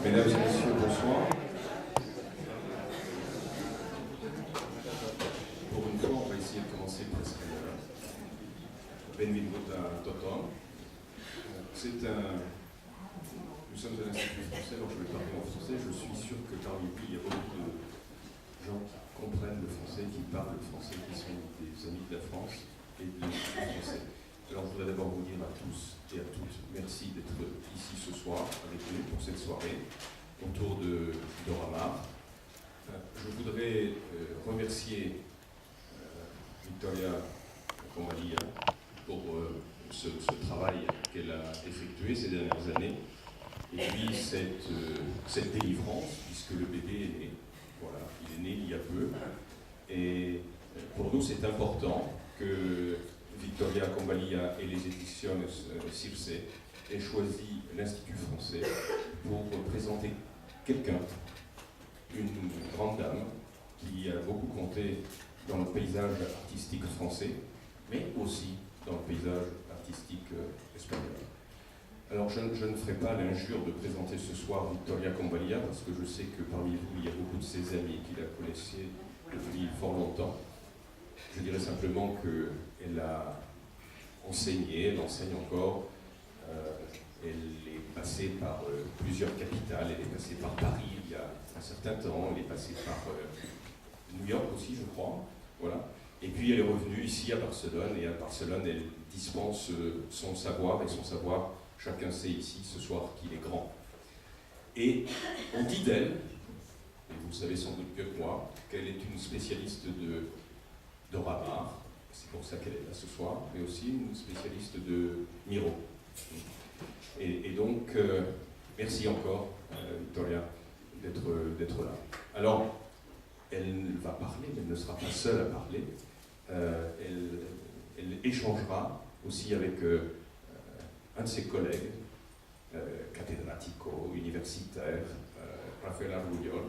Mesdames et messieurs, bonsoir. Pour une fois, on va essayer de commencer presque à l'heure. Benvenuto a tothom. Nous sommes à l'Institut français, alors je vais parler en français. Je suis sûr que parmi vous, il y a beaucoup de gens qui comprennent le français, qui parlent le français, qui sont des amis de la France et de l'Institut français. Alors je voudrais d'abord vous dire à tous et à toutes merci d'être ici ce soir avec nous pour cette soirée autour de Dora Maar. Je voudrais remercier Victoria Cambalia pour ce travail qu'elle a effectué ces dernières années et puis cette délivrance, puisque le bébé est né. Voilà, il est né il y a peu. Et pour nous, c'est important que Victoria Cambalia et les éditions Circe aient choisi l'Institut français pour présenter quelqu'un, une grande dame qui a beaucoup compté dans le paysage artistique français, mais aussi dans le paysage artistique espagnol. Alors je ne ferai pas l'injure de présenter ce soir Victoria Cambalia, parce que je sais que parmi vous, il y a beaucoup de ses amis qui la connaissaient depuis fort longtemps. Je dirais simplement qu'elle a enseigné, elle enseigne encore, elle est passée par plusieurs capitales, elle est passée par Paris il y a un certain temps, elle est passée par New York aussi, je crois, voilà. Et puis elle est revenue ici à Barcelone, et à Barcelone, elle dispense son savoir, et son savoir, chacun sait ici ce soir qu'il est grand. Et on dit d'elle, et vous le savez sans doute mieux que moi, qu'elle est une spécialiste de Dora Maar, c'est pour ça qu'elle est là ce soir, mais aussi une spécialiste de Miro. Et donc, merci encore, Victoria, d'être là. Alors, elle va parler, mais elle ne sera pas seule à parler. Elle échangera aussi avec un de ses collègues, cathédratico, universitaire, Rafael Argullol.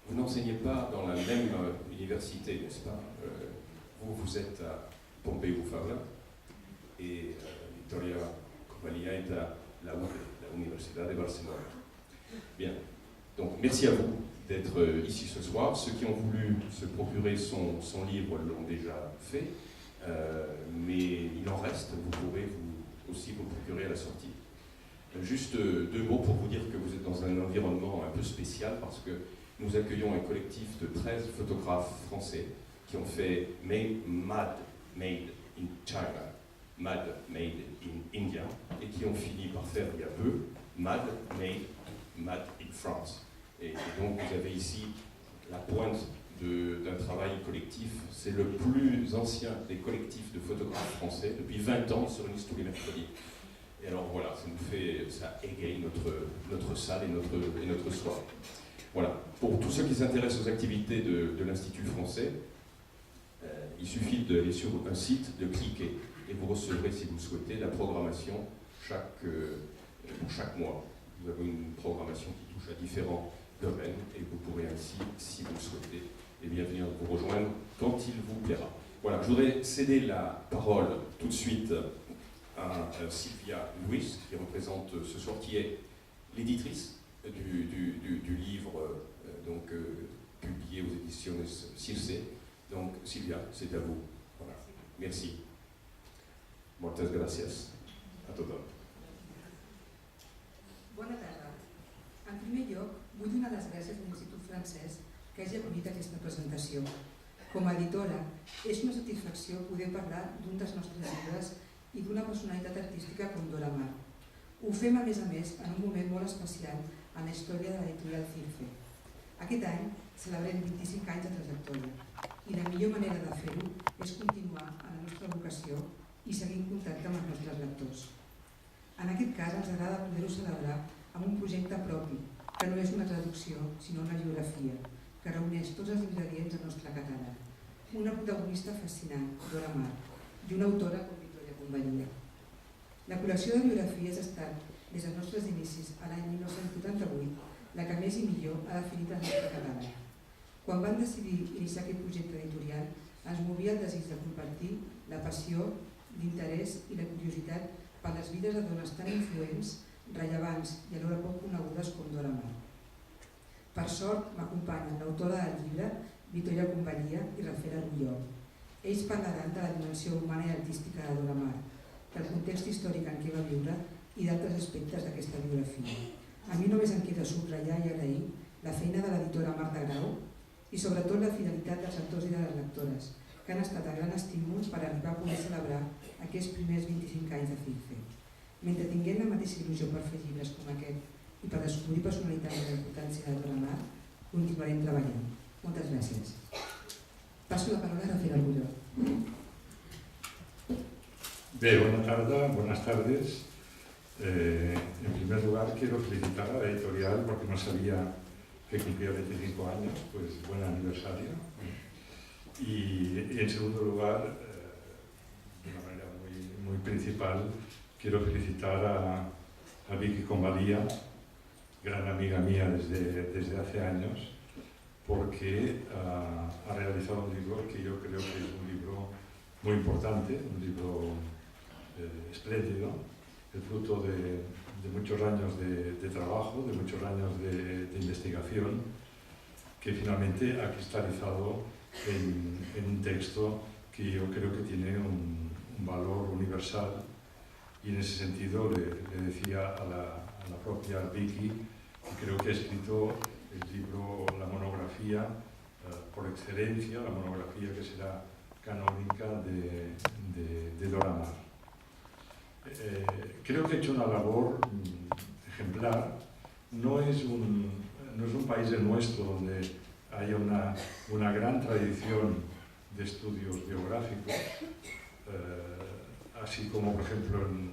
Vous n'enseignez pas dans la même université, n'est-ce pas? Vous êtes à Pompeu Fabra et Victoria Cambalia est à la UB, la Universidad de Barcelone. Bien, donc merci à vous d'être ici ce soir. Ceux qui ont voulu se procurer son livre l'ont déjà fait, mais il en reste, vous pourrez aussi vous procurer à la sortie. Juste deux mots pour vous dire que vous êtes dans un environnement un peu spécial parce que nous accueillons un collectif de 13 photographes français qui ont fait Mad Made in China, Mad Made in India, et qui ont fini par faire il y a peu Mad in France. Et donc vous avez ici la pointe d'un travail collectif. C'est le plus ancien des collectifs de photographes français. Depuis 20 ans, ils se réunissent tous les mercredis. Et alors voilà, ça égaye notre salle et notre soir. Voilà. Pour tous ceux qui s'intéressent aux activités de l'Institut français, il suffit d'aller sur un site, de cliquer, et vous recevrez, si vous le souhaitez, la programmation pour chaque mois. Vous avez une programmation qui touche à différents domaines, et vous pourrez ainsi, si vous le souhaitez, venir vous rejoindre quand il vous plaira. Voilà, je voudrais céder la parole tout de suite à Sylvia Luis, qui représente ce soir, qui est l'éditrice du livre publié aux éditions Circe. Donc, Sylvia, c'est à vous. Voilà. Merci. Moltes gracias a tothom. Bona tarda. En primer lloc, vull donar les gràcies a l'Institut francès que hagi acollit aquesta presentació. Com a editora, és una satisfacció poder parlar d'un dels nostres llibres i d'una personalitat artística com Dora Maar. Ho fem, a més, en un moment molt especial en la història de l'editorial Circe. Aquest any celebrem 25 anys de trajectòria i la millor manera de fer-ho és continuar en la nostra vocació i seguir en contacte amb els nostres lectors. En aquest cas ens agrada poder-ho celebrar amb un projecte propi, que no és una traducció, sinó una biografia, que reuneix tots els ingredients del nostre catàleg. Una protagonista fascinant, Dora Maar, i una autora com Victoria Cambalia. La col·lecció de biografies ha estat, des dels nostres inicis, a l'any 1988, la que més i millor ha definit el nostre catàleg. Quan van decidir iniciar aquest projecte editorial, ens movia el desig de compartir la passió, l'interès i la curiositat per les vides de dones tan influents, rellevants i alhora poc conegudes com Dora Maar. Per sort, m'acompanyen l'autora del llibre, Vittoria Convallia i Rafael Argulló. Ells parlaran de la dimensió humana i artística de Dora Maar, del context històric en què va viure i d'altres aspectes d'aquesta biografia. A mi només em queda subratllar i agrair la feina de l'editora Marta Grau i sobretot la fidelitat dels lectors i de les lectores, que han estat a gran estímul per arribar a poder celebrar aquests primers 25 anys de CICFE. Mentre tinguem la mateixa il·lusió per fer llibres com aquest i per descobrir personalitats de la importància de Dora Maar, continuarem treballant. Moltes gràcies. Paso la palabra a Rafael Argulló. Buenas tardes. En primer lugar, quiero felicitar a la editorial porque no sabía que cumplía 25 años, pues buen aniversario. Y en segundo lugar, de una manera muy principal, quiero felicitar a Vicky Convallia, gran amiga mía desde hace años, porque ha realizado un libro que yo creo que es un libro muy importante, un libro espléndido, el fruto de muchos años de trabajo, de muchos años de investigación, que finalmente ha cristalizado en un texto que yo creo que tiene un valor universal. Y en ese sentido le decía a la propia Vicky que creo que ha escrito el libro, la monografía por excelencia, la monografía que será canónica de Dora Maar. Creo que ha hecho una labor ejemplar. No es un país el nuestro donde haya una gran tradición de estudios biográficos, así como por ejemplo en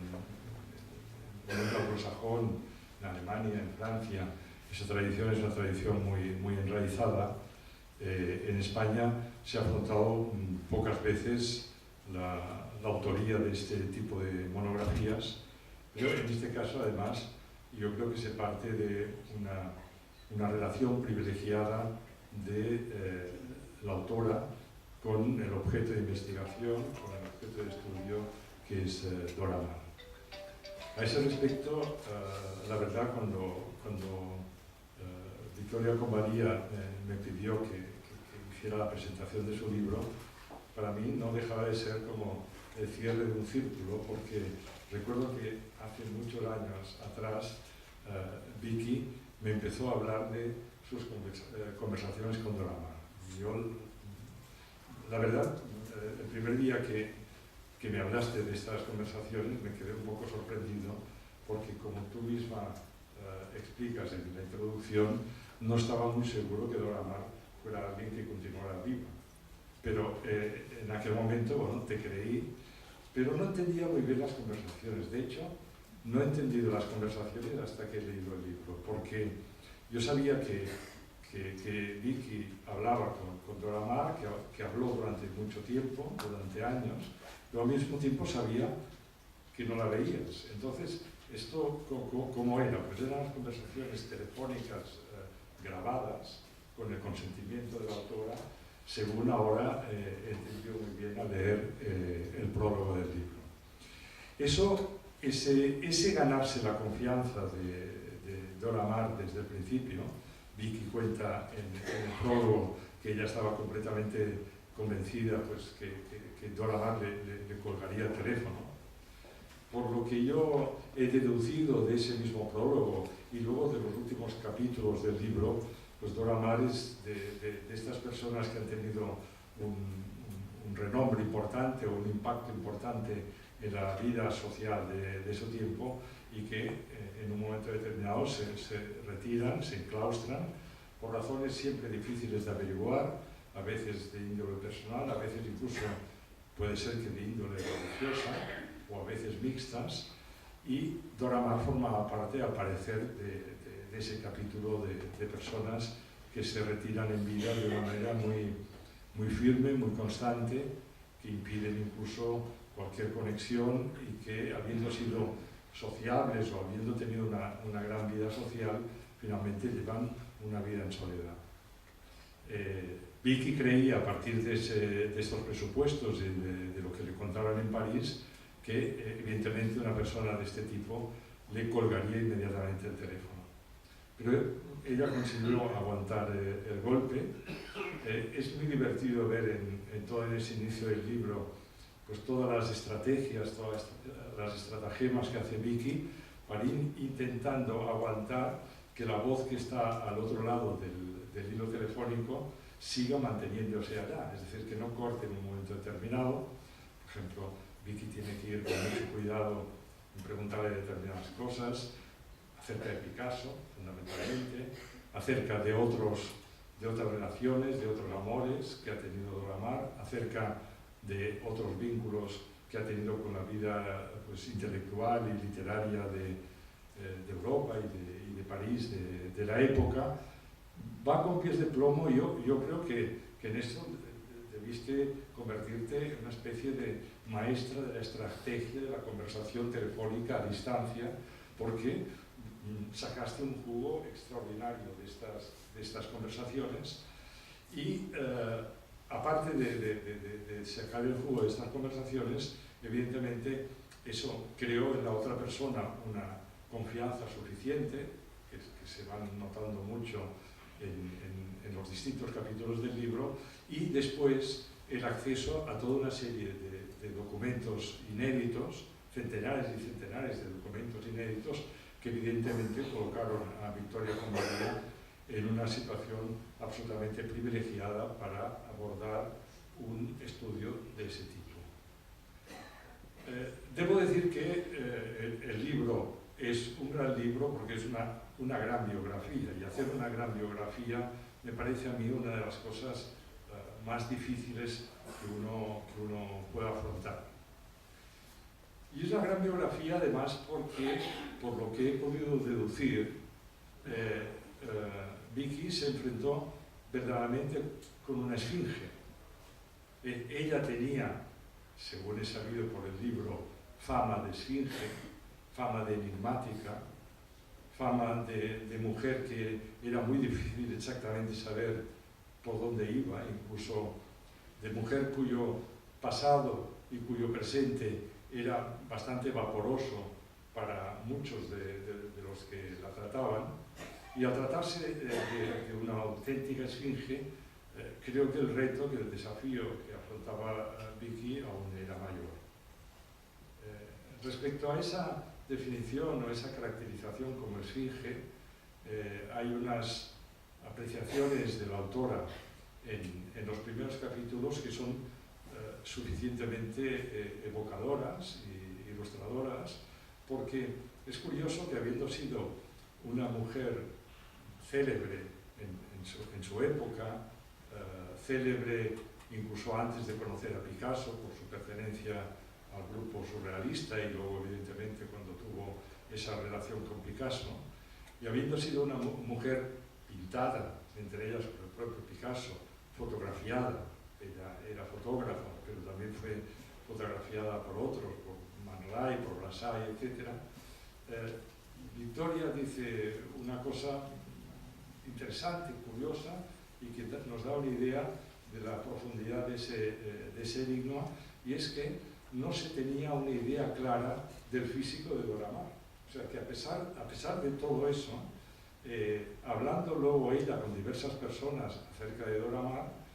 el anglosajón, en Alemania, en Francia. Esa tradición es una tradición muy enraizada. En España se ha afrontado pocas veces la autoría de este tipo de monografías, pero en este caso además yo creo que se parte de una relación privilegiada de la autora con el objeto de investigación, con el objeto de estudio que es Dora Maar. A ese respecto, la verdad, cuando Vittoria Convallia me pidió que hiciera la presentación de su libro, para mí no dejaba de ser como el cierre de un círculo, porque recuerdo que hace muchos años atrás Vicky me empezó a hablar de sus conversaciones con Dora Maar. Yo, la verdad, el primer día que me hablaste de estas conversaciones me quedé un poco sorprendido, porque como tú misma explicas en la introducción, no estaba muy seguro que Dora Maar fuera alguien que continuara viva. Pero en aquel momento, bueno, te creí, pero no entendía muy bien las conversaciones. De hecho, no he entendido las conversaciones hasta que he leído el libro, porque yo sabía que Vicky hablaba con Dora Maar, que habló durante mucho tiempo, durante años, pero al mismo tiempo sabía que no la veías. Entonces, ¿esto cómo era? Pues eran las conversaciones telefónicas grabadas con el consentimiento de la autora, según ahora he entendido muy bien al leer el prólogo del libro. Ese ganarse la confianza de Dora Maar desde el principio, Vicky cuenta en el prólogo que ella estaba completamente convencida pues, que Dora Maar le colgaría el teléfono. Por lo que yo he deducido de ese mismo prólogo y luego de los últimos capítulos del libro, pues Dora Maar es de estas personas que han tenido un renombre importante o un impacto importante en la vida social de su tiempo y que en un momento determinado se retiran, se enclaustran por razones siempre difíciles de averiguar, a veces de índole personal, a veces incluso puede ser que de índole religiosa o a veces mixtas, y Dora Maar forma parte, al parecer, de ese capítulo de personas que se retiran en vida de una manera muy firme, muy constante, que impiden incluso cualquier conexión y que, habiendo sido sociables o habiendo tenido una gran vida social, finalmente llevan una vida en soledad. Vicky creía, a partir de estos presupuestos y de lo que le contaban en París, que evidentemente una persona de este tipo le colgaría inmediatamente el teléfono. Pero ella consiguió aguantar el golpe. Es muy divertido ver en todo ese inicio del libro pues todas las estrategias, todas las estratagemas que hace Vicky para ir intentando aguantar que la voz que está al otro lado del hilo telefónico siga manteniéndose allá, es decir, que no corte en un momento determinado. Por ejemplo, Vicky tiene que ir con mucho cuidado en preguntarle determinadas cosas acerca de Picasso, fundamentalmente, acerca de otras relaciones, de otros amores que ha tenido Dora Maar, acerca de otros vínculos que ha tenido con la vida pues, intelectual y literaria de Europa y de París de la época. Va con pies de plomo. Yo creo que en esto debiste convertirte en una especie de maestra de la estrategia de la conversación telefónica a distancia, porque sacaste un jugo extraordinario de estas conversaciones y aparte de sacar el jugo de estas conversaciones, evidentemente eso creó en la otra persona una confianza suficiente, que se van notando mucho en los distintos capítulos del libro, y después el acceso a toda una serie de documentos inéditos, centenares y centenares de documentos inéditos, que evidentemente colocaron a Victoria Convaria en una situación absolutamente privilegiada para abordar un estudio de ese tipo. Debo decir que el libro es un gran libro porque es una gran biografía, y hacer una gran biografía me parece a mí una de las cosas más difíciles que uno pueda afrontar. Y es una gran biografía además porque, por lo que he podido deducir, Vicky se enfrentó verdaderamente con una esfinge. Ella tenía, según he sabido por el libro, fama de esfinge, fama de enigmática, fama de mujer que era muy difícil exactamente saber por dónde iba, incluso de mujer cuyo pasado y cuyo presente era bastante vaporoso para muchos de los que la trataban. Y al tratarse de una auténtica esfinge, creo que el reto, que el desafío que afrontaba Vicky aún era mayor. Respecto a esa definición o esa caracterización como esfinge, hay unas apreciaciones de la autora en los primeros capítulos que son suficientemente evocadoras e ilustradoras, porque es curioso que, habiendo sido una mujer célebre en su época, célebre incluso antes de conocer a Picasso por su pertenencia al grupo surrealista y luego evidentemente cuando tuvo esa relación con Picasso, y habiendo sido una mujer pintada, entre ellas por el propio Picasso, fotografiada, ella era fotógrafa, pero también fue fotografiada por otros, por Man Ray, por Brassai, etc. Victoria dice una cosa interesante, curiosa, y que nos da una idea de la profundidad de ese enigma, y es que no se tenía una idea clara del físico de Dora Maar. O sea que a pesar de todo eso, hablando luego ella con diversas personas acerca de Dora Maar,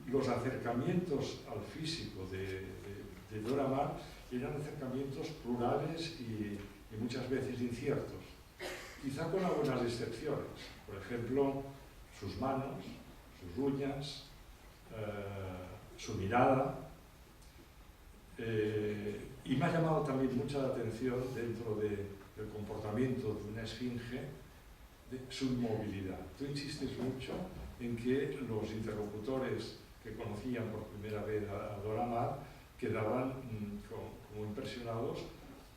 los acercamientos al físico de Dora Maar eran acercamientos plurales y muchas veces inciertos, quizá con algunas excepciones. Por ejemplo, sus manos, sus uñas, su mirada. Y me ha llamado también mucha la atención, dentro del comportamiento de una esfinge, de su inmovilidad. Tú insistes mucho en que los interlocutores que conocían por primera vez a Dora Maar quedaban como impresionados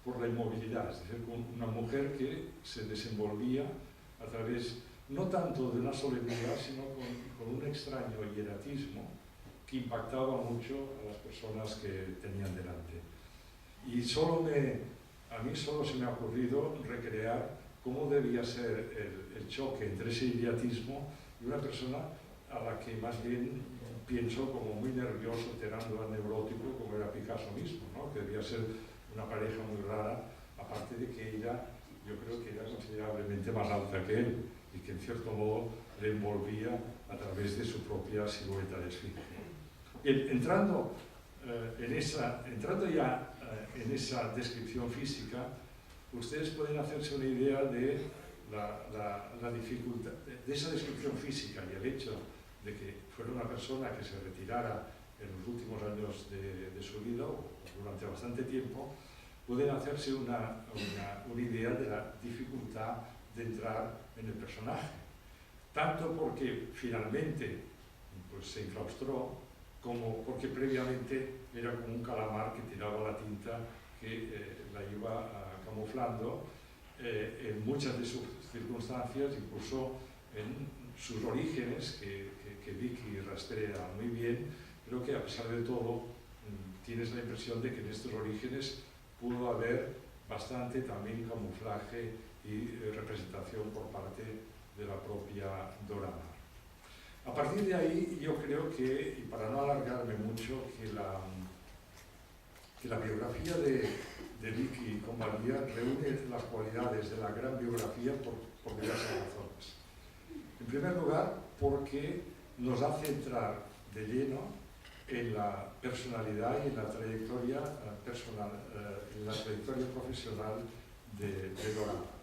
por la inmovilidad, es decir, con una mujer que se desenvolvía a través no tanto de una solemnidad, sino con un extraño hieratismo que impactaba mucho a las personas que tenían delante. Y a mí solo se me ha ocurrido recrear cómo debía ser el choque entre ese hieratismo y una persona a la que más bien pienso como muy nervioso, tirando al neurótico, como era Picasso mismo, ¿no? Que debía ser una pareja muy rara, aparte de que ella, yo creo que era considerablemente más alta que él. y que en cierto modo le envolvía a través de su propia silueta de esfinge. Entrando ya en esa descripción física, ustedes pueden hacerse una idea de la dificultad de esa descripción física y el hecho de que fuera una persona que se retirara en los últimos años de su vida o durante bastante tiempo, pueden hacerse una idea de la dificultad de entrar en el personaje. Tanto porque finalmente pues, se inflaustró, como porque previamente era como un calamar que tiraba la tinta que la iba camuflando en muchas de sus circunstancias, incluso en sus orígenes, que Vicky rastrea muy bien, pero que a pesar de todo tienes la impresión de que en estos orígenes pudo haber bastante también camuflaje y representación por parte de la propia Dora Maar. A partir de ahí yo creo que, y para no alargarme mucho, que la biografía de Vicky Convalia reúne las cualidades de la gran biografía por diversas razones. En primer lugar, porque nos hace entrar de lleno en la personalidad y en la trayectoria personal, en la trayectoria profesional de Dora Maar.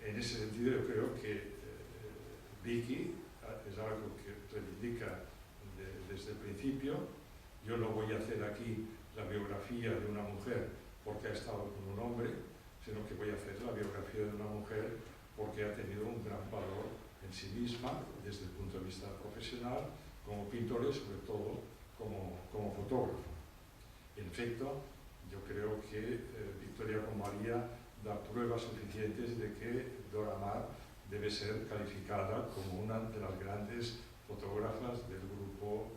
En ese sentido yo creo que Vicky es algo que reivindica desde el principio. Yo no voy a hacer aquí la biografía de una mujer porque ha estado con un hombre, sino que voy a hacer la biografía de una mujer porque ha tenido un gran valor en sí misma desde el punto de vista profesional, como pintora y sobre todo como fotógrafa. En efecto, yo creo que Victoria Convalia da pruebas suficientes de que Dora Maar debe ser calificada como una de las grandes fotógrafas del grupo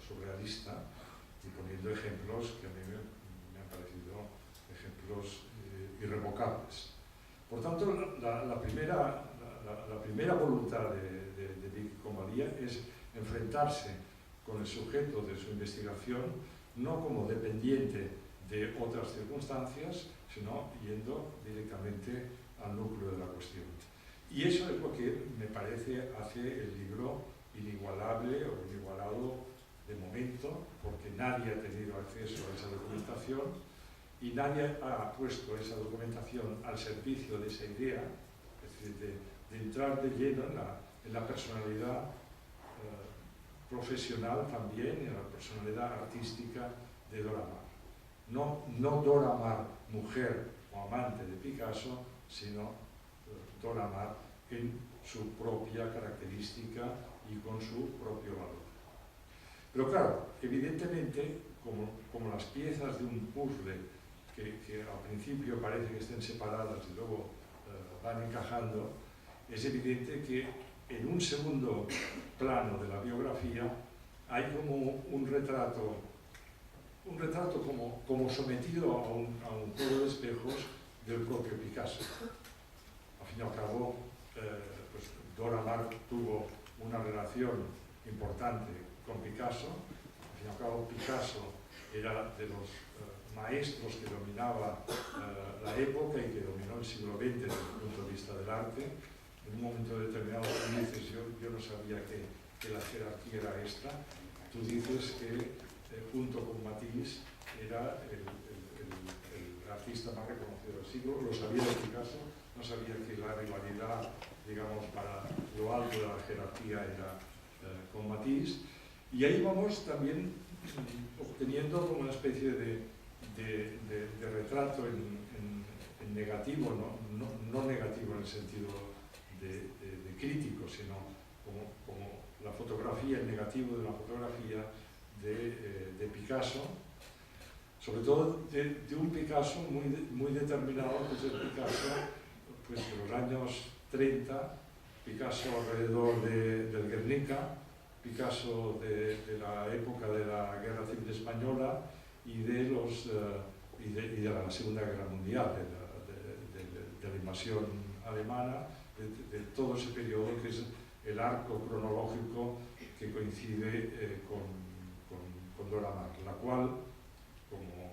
surrealista, y poniendo ejemplos que a mí me han parecido ejemplos irrevocables. Por tanto, la primera voluntad de Vicky Convalia es enfrentarse con el sujeto de su investigación no como dependiente de otras circunstancias, sino yendo directamente al núcleo de la cuestión. Y eso es lo que me parece hace el libro inigualable o inigualado de momento, porque nadie ha tenido acceso a esa documentación y nadie ha puesto esa documentación al servicio de esa idea, es decir, de entrar de lleno en la personalidad profesional también, en la personalidad artística de Dora Maar. No Dora Maar, mujer o amante de Picasso, sino Dora Maar en su propia característica y con su propio valor. Pero claro, evidentemente, como las piezas de un puzzle que al principio parece que estén separadas y luego van encajando, es evidente que en un segundo plano de la biografía hay como un retrato como sometido a un juego de espejos del propio Picasso. Al fin y al cabo, pues Dora Maar tuvo una relación importante con Picasso. Al fin y al cabo, Picasso era de los maestros que dominaba la época y que dominó el siglo XX desde el punto de vista del arte. En un momento determinado tú dices, yo no sabía que la jerarquía era esta. Tú dices que junto con Matisse era el artista más reconocido del siglo. Lo sabía de Picasso, no sabía que la rivalidad, digamos, para lo alto de la jerarquía era con Matisse. Y ahí vamos también obteniendo como una especie de retrato en negativo, no negativo en el sentido de crítico, sino como la fotografía, el negativo de la fotografía de Picasso, sobre todo de un Picasso muy determinado, que es el Picasso pues, de los años 30, Picasso alrededor del Guernica, Picasso de la época de la Guerra Civil Española y de la Segunda Guerra Mundial, de la invasión alemana, de todo ese periodo que es el arco cronológico que coincide con Dora Maar, la cual, como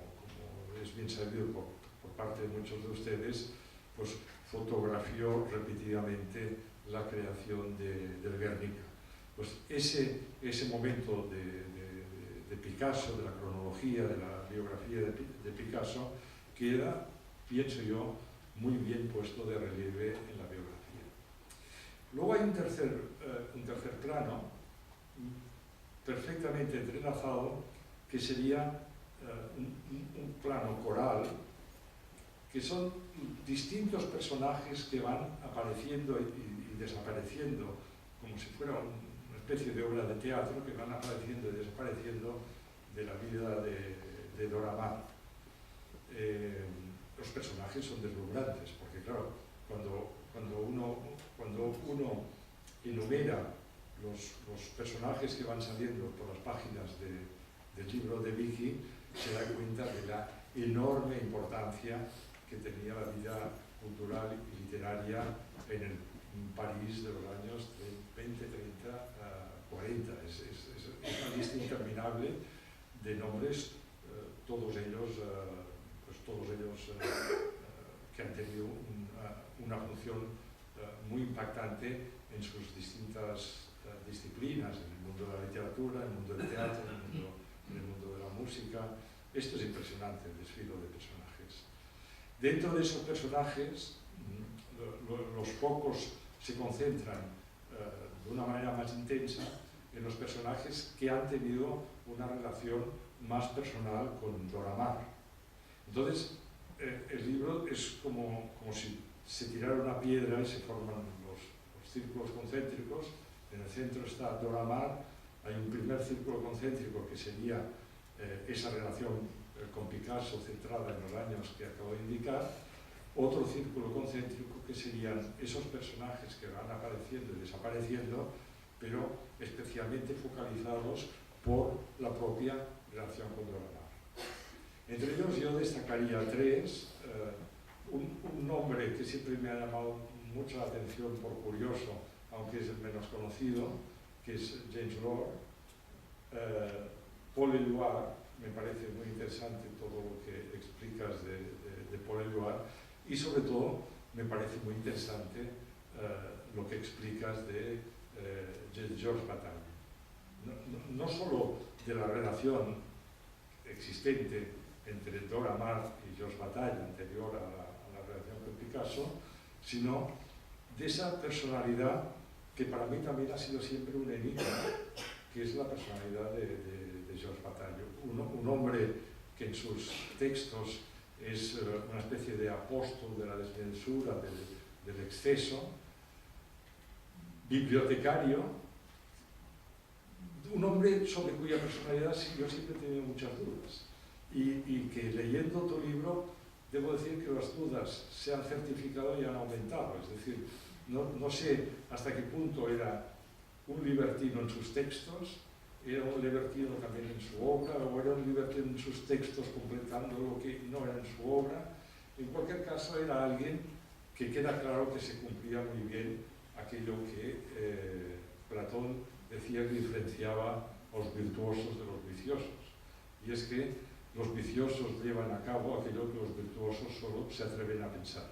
es bien sabido por parte de muchos de ustedes, pues fotografió repetidamente la creación del Guernica. Pues ese momento de Picasso, de la cronología, de la biografía de Picasso, queda, pienso yo, muy bien puesto de relieve en la biografía. Luego hay un tercer plano perfectamente entrelazado, que sería un plano coral, que son distintos personajes que van apareciendo y desapareciendo, como si fuera una especie de obra de teatro, que van apareciendo y desapareciendo de la vida de Dora Maar. Los personajes son deslumbrantes, porque claro, cuando uno enumera los personajes que van saliendo por las páginas del libro de Vicky, se da cuenta de la enorme importancia que tenía la vida cultural y literaria en el París de los años 20, 30, 40. Es una lista interminable de nombres, todos ellos que han tenido una función muy impactante en sus distintas disciplinas, en el mundo de la literatura, en el mundo del teatro, en el mundo de la música. Esto es impresionante, el desfile de personajes. Dentro de esos personajes, los focos se concentran de una manera más intensa en los personajes que han tenido una relación más personal con Dora Maar. Entonces, el libro es como si se tirara una piedra y se forman los círculos concéntricos. En el centro está Dora Maar, hay un primer círculo concéntrico que sería esa relación con Picasso centrada en los años que acabo de indicar, otro círculo concéntrico que serían esos personajes que van apareciendo y desapareciendo, pero especialmente focalizados por la propia relación con Dora Maar. Entre ellos yo destacaría tres, un nombre que siempre me ha llamado mucho la atención por curioso, aunque es el menos conocido, que es James Lord. Paul Éluard, me parece muy interesante todo lo que explicas de Paul Éluard, y sobre todo me parece muy interesante lo que explicas de Georges Bataille. No solo de la relación existente entre Dora Maar y Georges Bataille, anterior a la relación con Picasso, sino de esa personalidad que para mí también ha sido siempre un enigma, que es la personalidad de Georges Bataille. Un hombre que en sus textos es una especie de apóstol de la desmesura, del exceso, bibliotecario, un hombre sobre cuya personalidad yo siempre he tenido muchas dudas, y que leyendo tu libro debo decir que las dudas se han certificado y han aumentado. Es decir, no sé hasta qué punto era un libertino en sus textos, era un libertino también en su obra, o era un libertino en sus textos completando lo que no era en su obra. En cualquier caso, era alguien que queda claro que se cumplía muy bien aquello que Platón decía que diferenciaba a los virtuosos de los viciosos. Y es que los viciosos llevan a cabo aquello que los virtuosos solo se atreven a pensar.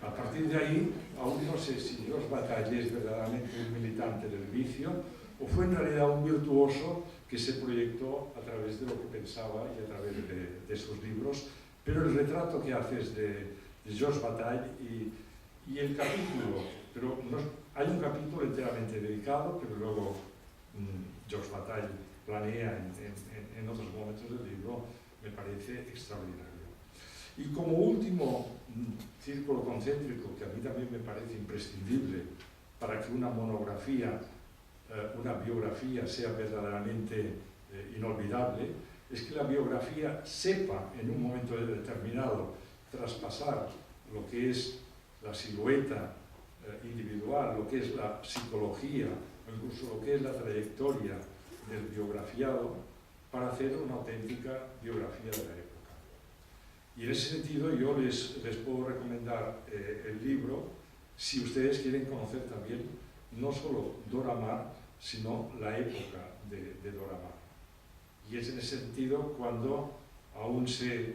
A partir de ahí, aún no sé si Georges Bataille es verdaderamente un militante del vicio o fue en realidad un virtuoso que se proyectó a través de lo que pensaba y a través de sus libros, pero el retrato que haces de Georges Bataille y el capítulo, pero hay un capítulo enteramente dedicado, pero luego Georges Bataille planea en otros momentos del libro, me parece extraordinario. Y como último círculo concéntrico, que a mí también me parece imprescindible para que una monografía, una biografía sea verdaderamente inolvidable, es que la biografía sepa en un momento determinado traspasar lo que es la silueta individual, lo que es la psicología, o incluso lo que es la trayectoria del biografiado, para hacer una auténtica biografía de la época. Y en ese sentido yo les puedo recomendar el libro si ustedes quieren conocer también no solo Dora Maar, sino la época de Dora Maar. Y es en ese sentido cuando aún se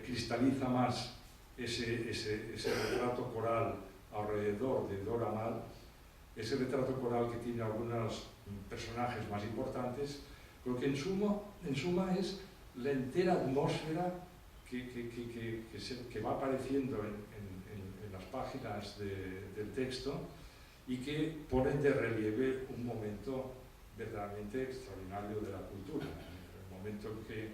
cristaliza más ese retrato coral alrededor de Dora Maar, ese retrato coral que tiene algunos personajes más importantes, creo que en suma es la entera atmósfera que va apareciendo en las páginas del texto y que ponen de relieve un momento verdaderamente extraordinario de la cultura. El momento en que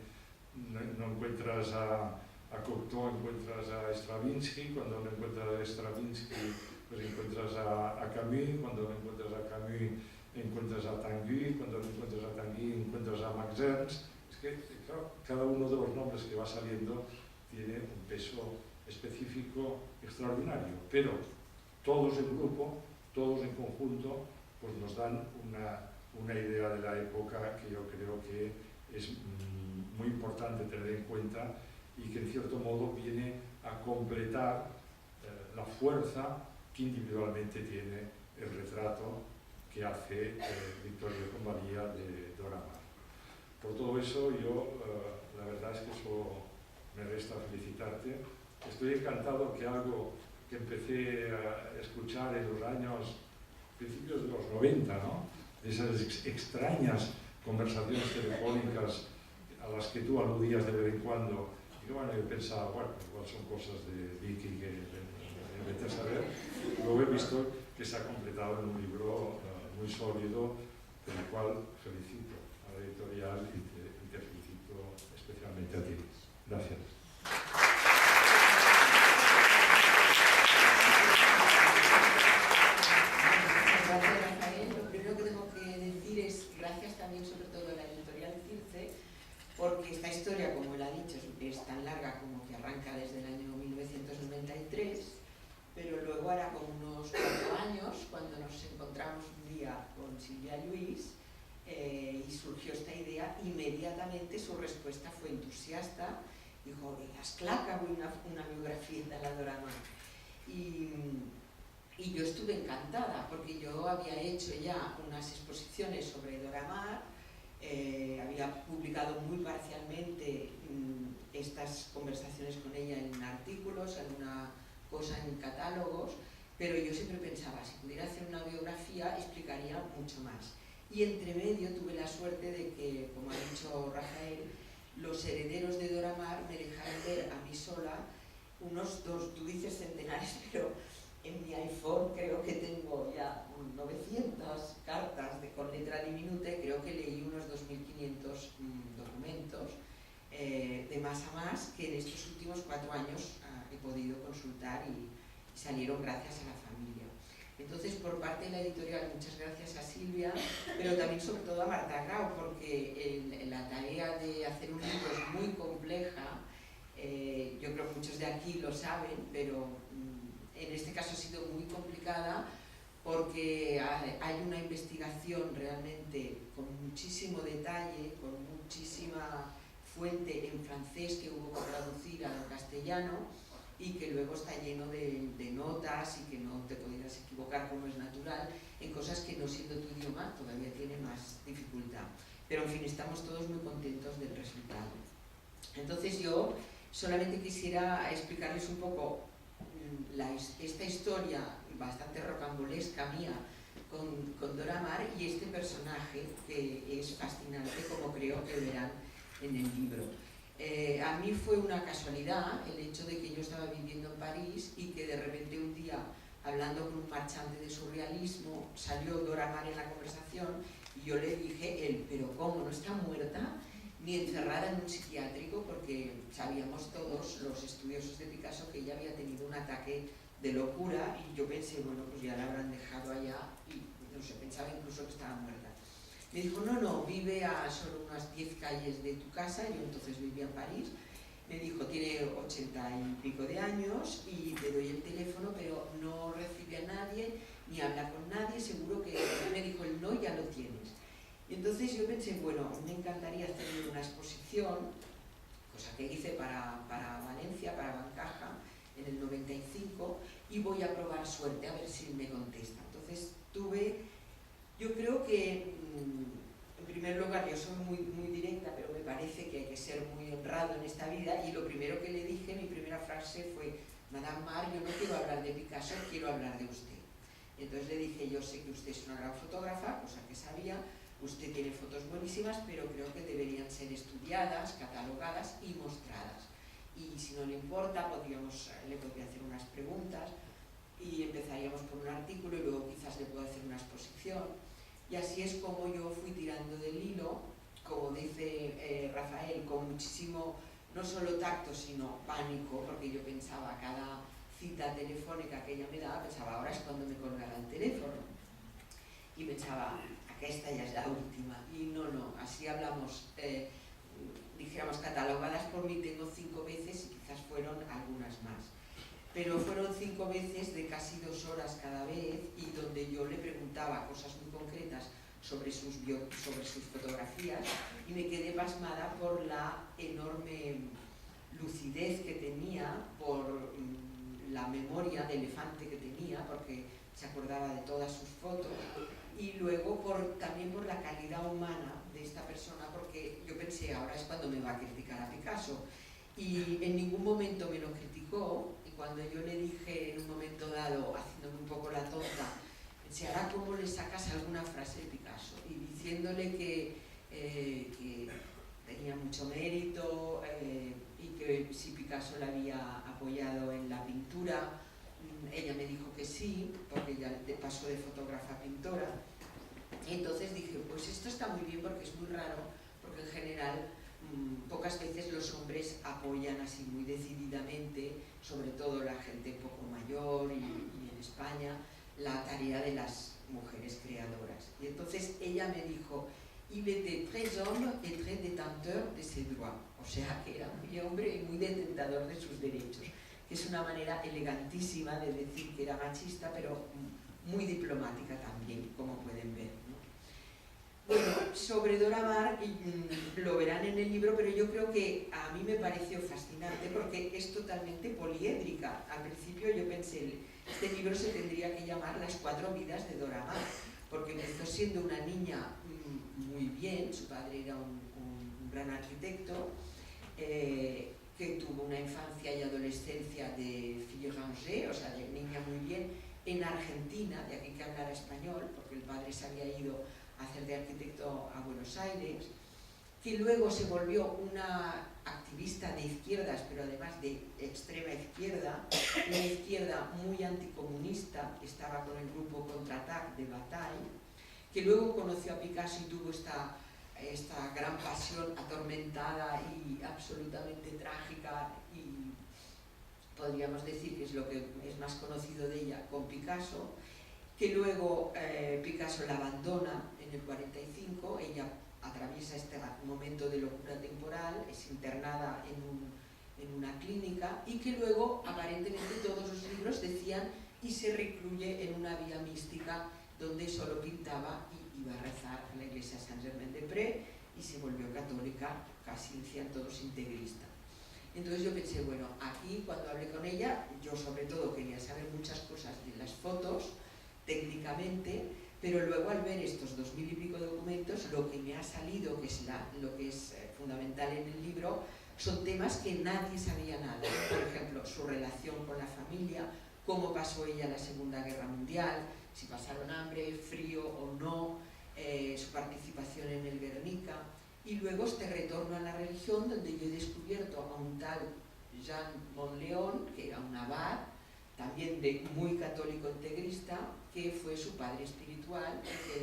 no encuentras a Cocteau, encuentras a Stravinsky; cuando no encuentras a Stravinsky, pues encuentras a Camus; cuando no encuentras a Camus, encuentras a Tanguy; cuando no encuentras a Tanguy, encuentras a Max Ernst. Es que, claro, cada uno de los nombres que va saliendo tiene un peso específico extraordinario, pero todos en grupo, todos en conjunto, pues nos dan una idea de la época que yo creo que es muy importante tener en cuenta y que en cierto modo viene a completar la fuerza que individualmente tiene el retrato que hace Vittorio Convalía de Dora Maar. Por todo eso, yo la verdad es que solo me resta felicitarte. Estoy encantado que algo que empecé a escuchar en los años, principios de los 90, ¿no?, de esas extrañas conversaciones telefónicas a las que tú aludías de vez en cuando, y que bueno, yo pensaba, bueno, igual son cosas de Vicky que vete a saber. Luego he visto que se ha completado en un libro muy sólido, por el cual felicito a la editorial y te felicito especialmente a ti. Gracias. Gracias, Rafael. Lo primero que tengo que decir es gracias también, sobre todo, a la editorial Circe, porque esta historia, como él ha dicho, es tan larga como que arranca desde el año 1993, pero luego hará como unos 4 años, cuando nos encontramos un día con Silvia Lluís, y surgió esta idea. Inmediatamente su respuesta fue entusiasta. Dijo, esclar que avui una biografia de la Dora Maar. Y yo estuve encantada, porque yo había hecho ya unas exposiciones sobre Dora Maar, había publicado muy parcialmente estas conversaciones con ella en artículos, en una cosa en catálogos, pero yo siempre pensaba, si pudiera hacer una biografía, explicaría mucho más. Y entre medio tuve la suerte de que, como ha dicho Rafael, los herederos de Dora Maar me dejaron ver a mí sola unos tú dices centenares, pero en mi iPhone creo que tengo ya 900 cartas con letra diminuta, y creo que leí unos 2.500 documentos de más a más que en estos últimos 4 años he podido consultar y salieron gracias a la familia. Entonces, por parte de la editorial, muchas gracias a Silvia, pero también sobre todo a Marta Grau, porque la tarea de hacer un libro es muy compleja. Yo creo que muchos de aquí lo saben, pero en este caso ha sido muy complicada porque hay una investigación realmente con muchísimo detalle, con muchísima fuente en francés que hubo que traducir al castellano, y que luego está lleno de notas y que no te podrías equivocar, como es natural, en cosas que, no siendo tu idioma, todavía tiene más dificultad. Pero en fin, estamos todos muy contentos del resultado. Entonces yo solamente quisiera explicarles un poco esta historia bastante rocambolesca mía con Dora Maar y este personaje que es fascinante, como creo que verán en el libro. A mí fue una casualidad el hecho de que yo estaba viviendo en París y que de repente un día, hablando con un marchante de surrealismo, salió Dora Maar en la conversación y yo le dije, pero ¿cómo? ¿No está muerta? Ni encerrada en un psiquiátrico, porque sabíamos todos los estudiosos de Picasso que ella había tenido un ataque de locura, y yo pensé, bueno, pues ya la habrán dejado allá, y no sé, pensaba incluso que estaba muerta. Me dijo, no, vive a solo unas 10 calles de tu casa. Yo entonces vivía en París. Me dijo, tiene 80 y pico de años y te doy el teléfono, pero no recibe a nadie, ni habla con nadie, seguro que... Me dijo, el no ya lo tienes. Y entonces yo pensé, bueno, me encantaría hacer una exposición, cosa que hice para Valencia, para Bancaja, en el 95, y voy a probar suerte a ver si me contesta. Entonces yo creo que, en primer lugar, yo soy muy directa, pero me parece que hay que ser muy honrado en esta vida, y lo primero que le dije, mi primera frase fue, Madame Mar, yo no quiero hablar de Picasso, quiero hablar de usted. Entonces le dije, yo sé que usted es una gran fotógrafa, cosa que sabía, usted tiene fotos buenísimas, pero creo que deberían ser estudiadas, catalogadas y mostradas. Y si no le importa, le podría hacer unas preguntas y empezaríamos por un artículo y luego quizás le puedo hacer una exposición. Y así es como yo fui tirando del hilo, como dice Rafael, con muchísimo, no solo tacto, sino pánico, porque yo pensaba, cada cita telefónica que ella me daba, pensaba, ahora es cuando me colgará el teléfono. Y pensaba, esta ya es la última. Y no, así hablamos, dijéramos, catalogadas por mí, tengo 5 veces y quizás fueron algunas más. Pero fueron 5 veces de casi 2 horas cada vez y donde yo le preguntaba cosas muy concretas sobre sus fotografías y me quedé pasmada por la enorme lucidez que tenía, por la memoria de elefante que tenía, porque se acordaba de todas sus fotos, y luego también por la calidad humana de esta persona, porque yo pensé, ahora es cuando me va a criticar a Picasso, y en ningún momento me lo criticó, y cuando yo le dije en un momento dado, haciéndome un poco la tonta, pensé, ahora cómo le sacas alguna frase de Picasso, y diciéndole que tenía mucho mérito, y que si Picasso la había apoyado en la pintura. Ella me dijo que sí, porque ella pasó de fotógrafa a pintora. Y entonces dije, pues esto está muy bien porque es muy raro, porque en general pocas veces los hombres apoyan así muy decididamente, sobre todo la gente un poco mayor y en España, la tarea de las mujeres creadoras. Y entonces ella me dijo, il était très homme et très détenteur de ses droits. O sea, que era muy hombre y muy detentador de sus derechos. Que es una manera elegantísima de decir que era machista, pero muy diplomática también, como pueden ver, ¿no? Bueno, sobre Dora Maar, lo verán en el libro, pero yo creo que a mí me pareció fascinante porque es totalmente poliédrica. Al principio yo pensé, este libro se tendría que llamar Las 4 vidas de Dora Maar, porque empezó siendo una niña muy bien, su padre era un gran arquitecto, que tuvo una infancia y adolescencia de fille rangée, o sea, de niña muy bien, en Argentina, de aquí que hablara español, porque el padre se había ido a hacer de arquitecto a Buenos Aires, que luego se volvió una activista de izquierdas, pero además de extrema izquierda, una izquierda muy anticomunista, estaba con el grupo Contraatac de Bataille, que luego conoció a Picasso y tuvo esta gran pasión atormentada y absolutamente trágica, y podríamos decir que es lo que es más conocido de ella con Picasso, que luego Picasso la abandona en el 45, ella atraviesa este momento de locura temporal, es internada en una clínica y que luego aparentemente todos los libros decían y se recluye en una vía mística donde solo pintaba y iba a rezar a la iglesia Saint-Germain-des-Prés y se volvió católica, casi decían todos integrista. Entonces yo pensé, bueno, aquí cuando hablé con ella, yo sobre todo quería saber muchas cosas de las fotos, técnicamente, pero luego al ver estos 2000 y pico documentos, lo que me ha salido, que es lo que es fundamental en el libro, son temas que nadie sabía nada. Por ejemplo, su relación con la familia, cómo pasó ella la Segunda Guerra Mundial, si pasaron hambre, frío o no, su participación en el Guernica, y luego este retorno a la religión, donde yo he descubierto a un tal Jean Monleón, que era un abad, también muy católico integrista, que fue su padre espiritual, que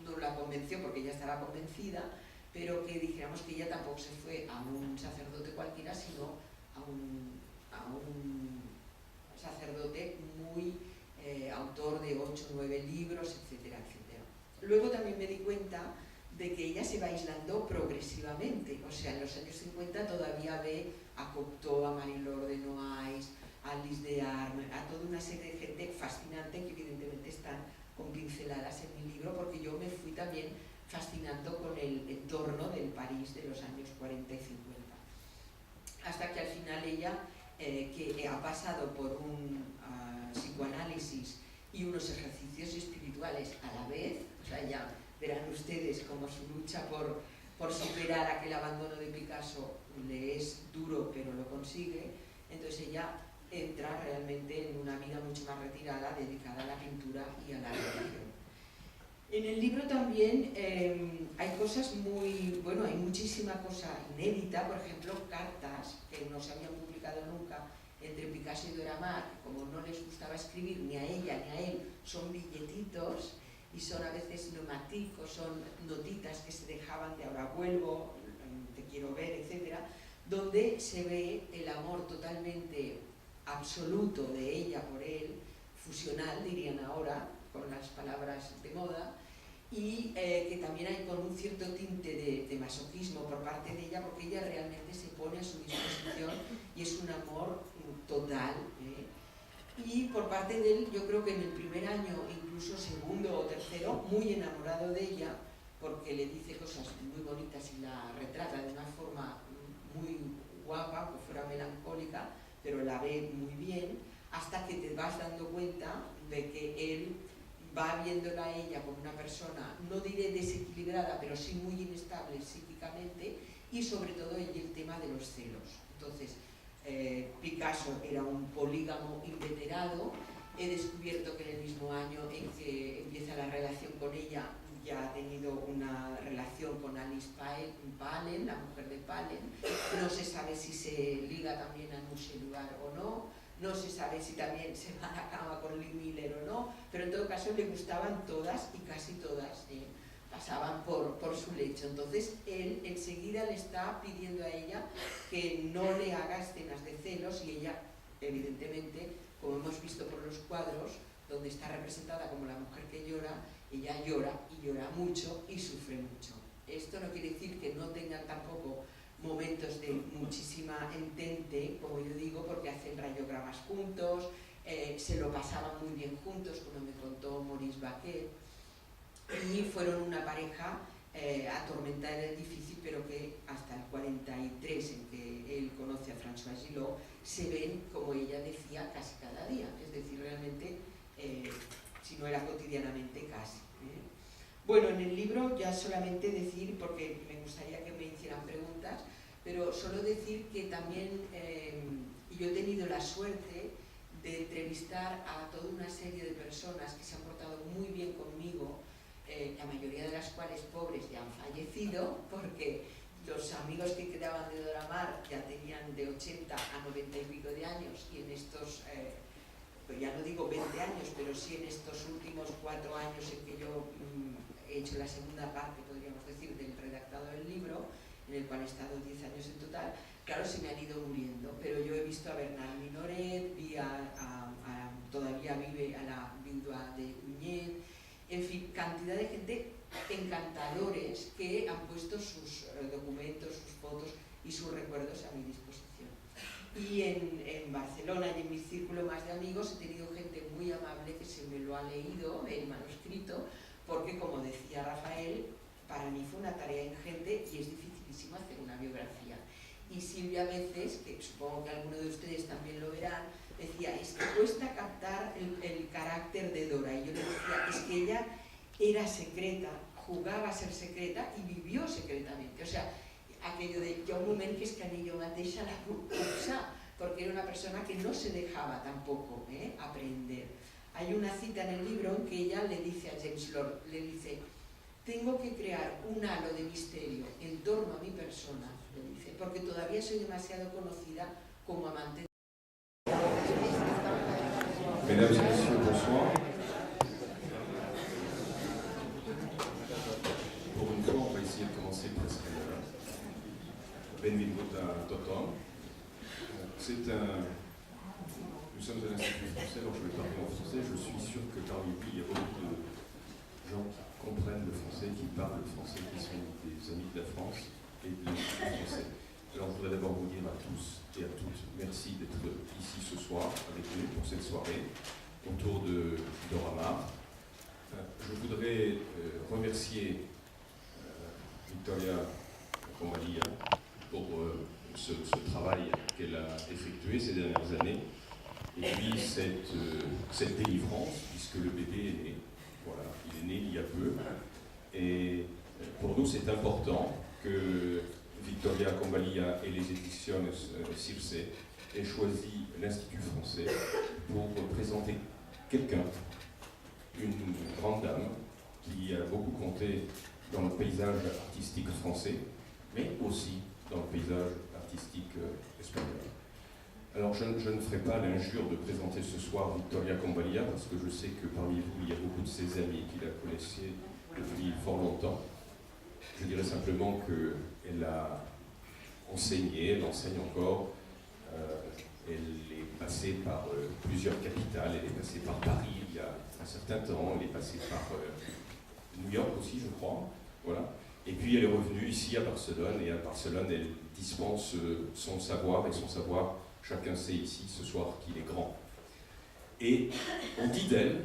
no la convenció porque ella estaba convencida, pero que dijéramos que ella tampoco se fue a un sacerdote cualquiera, sino a un sacerdote muy autor de 8 o 9 libros, etcétera, etcétera. Luego también me di cuenta de que ella se va aislando progresivamente, o sea, en los años 50 todavía ve a Cocteau, a Marie-Laure de Noailles, a Alice de Arme, a toda una serie de gente fascinante que evidentemente están con pinceladas en mi libro, porque yo me fui también fascinando con el entorno del París de los años 40 y 50. Hasta que al final ella, que ha pasado por un psicoanálisis y unos ejercicios espirituales a la vez, o sea, ya verán ustedes cómo su lucha por superar aquel abandono de Picasso le es duro, pero lo consigue. Entonces ella entra realmente en una vida mucho más retirada dedicada a la pintura y a la religión. En el libro también hay cosas hay muchísima cosa inédita, por ejemplo, cartas que no se habían publicado nunca entre Picasso y Dora Maar, que como no les gustaba escribir ni a ella ni a él, son billetitos y son a veces neumáticos, son notitas que se dejaban de ahora vuelvo, te quiero ver, etc., donde se ve el amor totalmente absoluto de ella por él, fusional dirían ahora, con las palabras de moda, y que también hay con un cierto tinte de masoquismo por parte de ella, porque ella realmente se pone a su disposición y es un amor total. Y por parte de él, yo creo que en el primer año, incluso segundo o tercero, muy enamorado de ella, porque le dice cosas muy bonitas y la retrata de una forma muy guapa, que fuera melancólica, pero la ve muy bien, hasta que te vas dando cuenta de que él va viéndola a ella como una persona, no diré desequilibrada, pero sí muy inestable psíquicamente, y sobre todo el tema de los celos. Entonces, Picasso era un polígamo inveterado. He descubierto que en el mismo año en que empieza la relación con ella, ya ha tenido una relación con Alice Palen, la mujer de Palen. No se sabe si se liga también a Nuchelugar o no. No se sabe si también se va a la cama con Lee Miller o no, pero en todo caso le gustaban todas y casi todas pasaban por su lecho. Entonces él enseguida le está pidiendo a ella que no le haga escenas de celos y ella, evidentemente, como hemos visto por los cuadros, donde está representada como la mujer que llora, ella llora y llora mucho y sufre mucho. Esto no quiere decir que no tengan tampoco momentos de muchísima entente, como yo digo, porque hacen radiogramas juntos, se lo pasaban muy bien juntos, como me contó Maurice Baquet, y fueron una pareja atormentada y difícil, pero que hasta el 43, en que él conoce a François Gillot, se ven, como ella decía, casi cada día, es decir, realmente, si no era cotidianamente, casi. Bueno, en el libro ya solamente decir, porque me gustaría que me hicieran preguntas, pero solo decir que también yo he tenido la suerte de entrevistar a toda una serie de personas que se han portado muy bien conmigo, la mayoría de las cuales pobres ya han fallecido, porque los amigos que quedaban de Dora Maar ya tenían de 80 a 90 y pico de años, y en estos, pues ya no digo 20 años, pero sí en estos últimos 4 años en que yo he hecho la segunda parte, podríamos decir, del redactado del libro, en el cual he estado 10 años en total, claro, se me han ido muriendo, pero yo he visto a Bernard Minoret, vi todavía vive a la viuda de Uñez, en fin, cantidad de gente, encantadores, que han puesto sus documentos, sus fotos y sus recuerdos a mi disposición. Y en Barcelona y en mi círculo más de amigos he tenido gente muy amable que se me lo ha leído, el manuscrito, porque, como decía Rafael, para mí fue una tarea ingente y es dificilísimo hacer una biografía. Y Silvia a veces, que supongo que alguno de ustedes también lo verán, decía, es que cuesta captar el carácter de Dora. Y yo le decía, es que ella era secreta, jugaba a ser secreta y vivió secretamente. O sea, aquello de yo un moment que es que a yo mateixa la puc copsar, porque era una persona que no se dejaba tampoco aprender. Hay una cita en el libro en que ella le dice a James Lord, le dice, tengo que crear un halo de misterio en torno a mi persona, le dice, porque todavía soy demasiado conocida como amante. Mesdames et messieurs, bonsoir. Pour une fois, on va essayer de commencer presque benvingut a tothom. Nous sommes à l'Institut français, alors je vais parler en français. Je suis sûr que parmi vous, il y a beaucoup de gens qui comprennent le français, qui parlent le français, qui sont des amis de la France et de l'Institut français. Alors je voudrais d'abord vous dire à tous et à toutes merci d'être ici ce soir avec nous pour cette soirée autour de Dora Maar. Je voudrais remercier Victoria Convalia pour ce travail qu'elle a effectué ces dernières années et puis cette délivrance, puisque le bébé est né. Voilà, il est né il y a peu. Et pour nous, c'est important que Victoria Convalia et les éditions Circe ai choisi l'Institut français pour présenter quelqu'un, une grande dame, qui a beaucoup compté dans le paysage artistique français, mais aussi dans le paysage artistique espagnol. Alors je ne ferai pas l'injure de présenter ce soir Victoria Convalia, parce que je sais que parmi vous, il y a beaucoup de ses amis qui la connaissaient depuis fort longtemps. Je dirais simplement qu'elle a enseigné, elle enseigne encore, elle est passée par plusieurs capitales, elle est passée par Paris il y a un certain temps, elle est passée par New York aussi, je crois, voilà. Et puis elle est revenue ici à Barcelone, et à Barcelone, elle dispense son savoir, et son savoir, chacun sait ici ce soir qu'il est grand. Et on dit d'elle,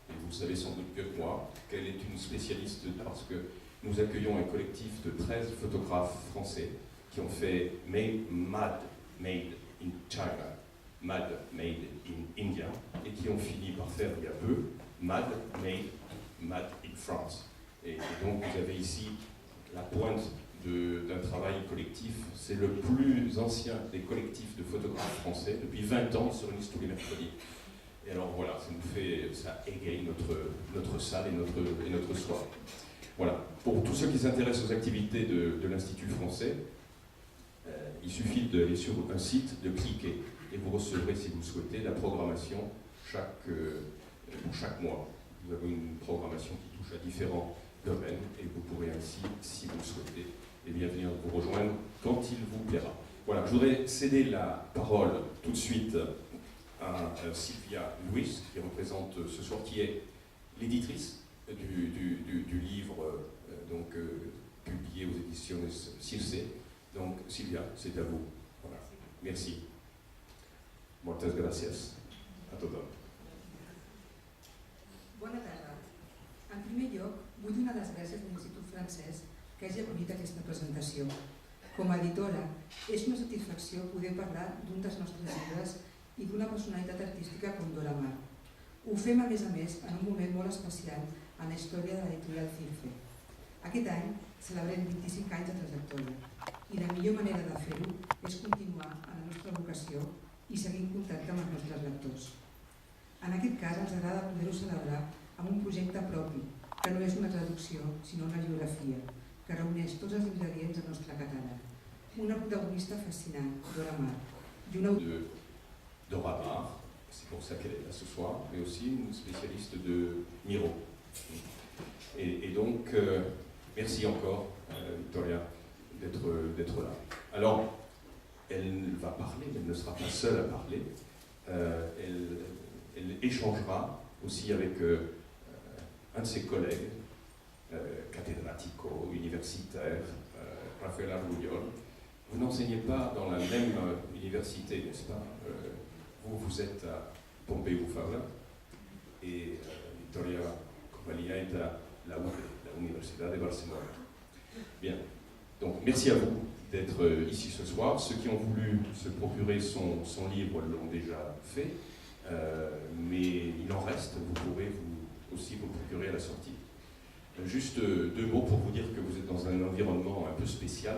et vous le savez sans doute mieux que moi, qu'elle est une spécialiste, parce que nous accueillons un collectif de 13 photographes français qui ont fait Mad Made in China, Mad Made in India, et qui ont fini par faire il y a peu Mad in France. Et donc vous avez ici la pointe d'un travail collectif. C'est le plus ancien des collectifs de photographes français. Depuis 20 ans, ils se réunissent tous les mercredis. Et alors voilà, ça égaye notre salle et notre soir. Voilà. Pour tous ceux qui s'intéressent aux activités de l'Institut français, il suffit d'aller sur un site, de cliquer, et vous recevrez, si vous le souhaitez, la programmation pour chaque mois. Vous avez une programmation qui touche à différents domaines, et vous pourrez ainsi, si vous le souhaitez, venir vous rejoindre quand il vous plaira. Voilà, je voudrais céder la parole tout de suite à Sylvia Luis, qui représente ce soir, qui est l'éditrice du livre publié aux éditions Circe. Donc Sylvia, c'est à vous. Voilà. Merci. Muchas gracias a tothom. Bona tarda. En primer lloc, vull donar les gràcies a l'Institut francès que hagi acollit aquesta presentació. Com a editora, és una satisfacció poder parlar d'un dels nostres llibres i d'una personalitat artística com Dora Maar. Ho fem, a més, en un moment molt especial en la història de l'editorial Circe. Aquest any celebrem 25 anys de trajectòria i la millor manera de fer-ho és continuar en la nostra vocació i seguir en contacte amb els nostres lectors. En aquest cas ens agrada poder-ho celebrar amb un projecte propi, que no és una traducció, sinó una biografia, que reuneix tots els ingredients del nostre catàleg. Una protagonista fascinant, Dora Maar, i una... Dora Maar, c'est pour ça qu'elle est là ce soir, mais aussi une spécialiste de Miro. Et donc, merci encore, Victoria, d'être là. Alors, elle va parler, mais elle ne sera pas seule à parler. Elle échangera aussi avec un de ses collègues, cathédratico, universitaire, Rafael Argullol. Vous n'enseignez pas dans la même université, n'est-ce pas? Vous êtes à Pompeu Fabra et Victoria Convalia est à la UB, la Université de Barcelone. Bien, donc merci à vous d'être ici ce soir. Ceux qui ont voulu se procurer son livre l'ont déjà fait, mais il en reste, vous pourrez aussi vous procurer à la sortie. Juste deux mots pour vous dire que vous êtes dans un environnement un peu spécial,